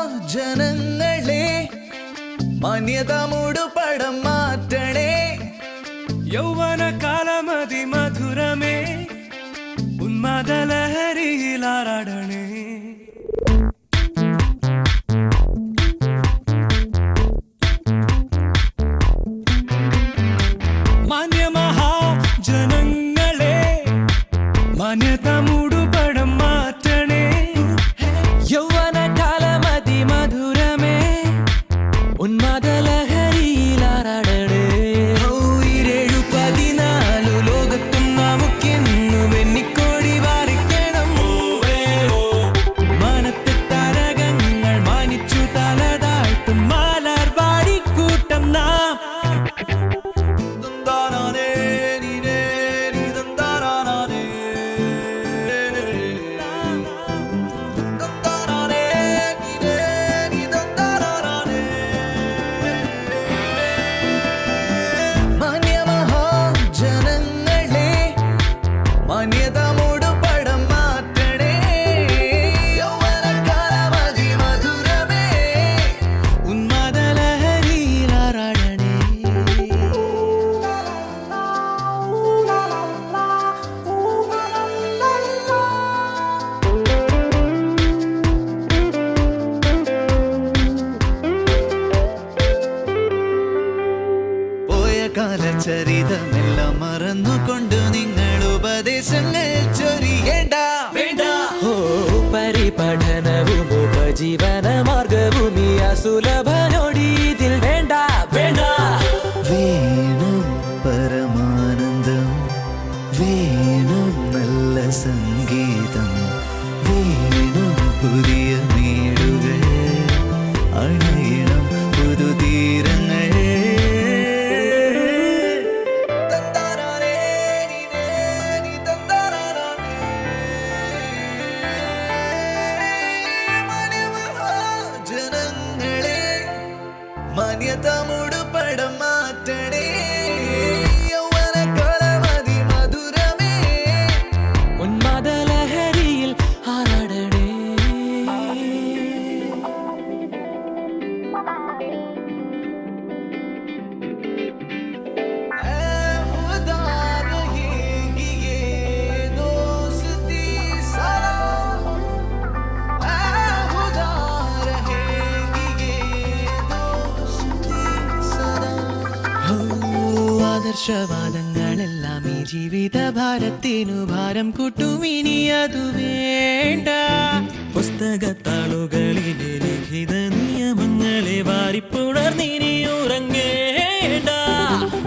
മാന്യമഹാജനങ്ങളെ മാന്യത മൂടുപടം മാറ്റണേ യൗവന കാലമതി മധുരമേ ഉന്മാദലഹരിയിലാറാടണേ മാന്യമഹാജനങ്ങളെ മാന്യത മൂടുപടം മാറ്റണേ യൗവന കാലമതി മധുരമേ ഉന്മാദലഹരിയിലാറാടണേ ലോകത്തും നമുക്കെന്നു വെന്നിക്കോടി വാരിക്കണം മാനത്തെ താരകങ്ങൾ മാനിച്ചു തലതാഴ്ത്തും മാലർവാടിക്കൂട്ടം നാം മാന്യമഹാജനങ്ങളെ മാന്യത മൂടുപടം മാറ്റണേ യൗവനകാലമതി മധുരമേ ഉന്മാദലഹരിയിലാറാടണേ പോയ കാലചരിതമെല്ലാം മറന്നുകൊണ്ട് നിങ്ങൾ ഉപദേശങ്ങൾ ചൊരിയേണ്ട വേണ്ട പരിപഠനവും ഉപജീവന മാർഗവും ഈ അസുലഭനോടി ഇതിൽ വേണ്ട വേണ്ട വേണം പരമാനന്ദം വേണം നല്ല സംഗീതം വേണം പുതിയ മേടുകൾ അണയണം പുതുതീരങ്ങൾ ജനങ്ങളെ മാന്യത മൂടുപടം മാറ്റണേ യൗവനകാലമതി മധുരമേ ഉന്മാദലഹരിയിൽ ആറാടണേ खुदा रहेगी ये दोस्ती सलाम खुदा रहेगी ये दोस्ती सलाम ആദർശവാദങ്ങളെല്ലാം ഈ ജീവിത ഭാരത്തിനു ഭാരം കൂട്ടും ഇനി അതു വേണ്ട പുസ്തകത്താളുകളിലെ ലിഖിത നിയമങ്ങളെ വാരിപ്പുണർന്നിനി ഉറങ്ങേണ്ട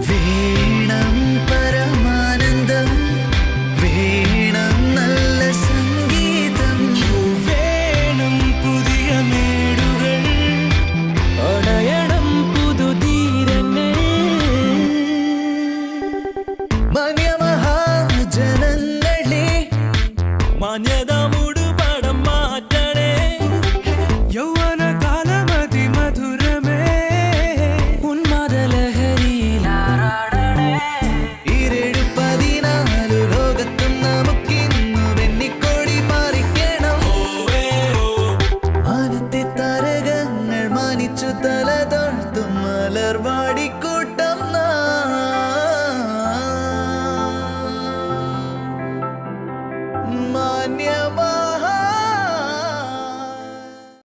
വേണം പരമാനന്ദം വേണം നല്ല സംഗീതം വേണം പുതിയ മേടുകൾ അണയണം പുതുതീരങ്ങൾ മാന്യമഹാജനങ്ങളെ മാന്യത മൂടുപടം മാറ്റണേ യൗവന കാലമതി മധുരമേ ഉന്മാദലഹരിയിലാറാടണേ 14 ലോകത്തും നമുക്കിന്നു വെന്നിക്കോടി മാറിക്കണം മാനത്തെ താരകങ്ങൾ മാനിച്ചു തല താഴ്ത്തും മലർവാടി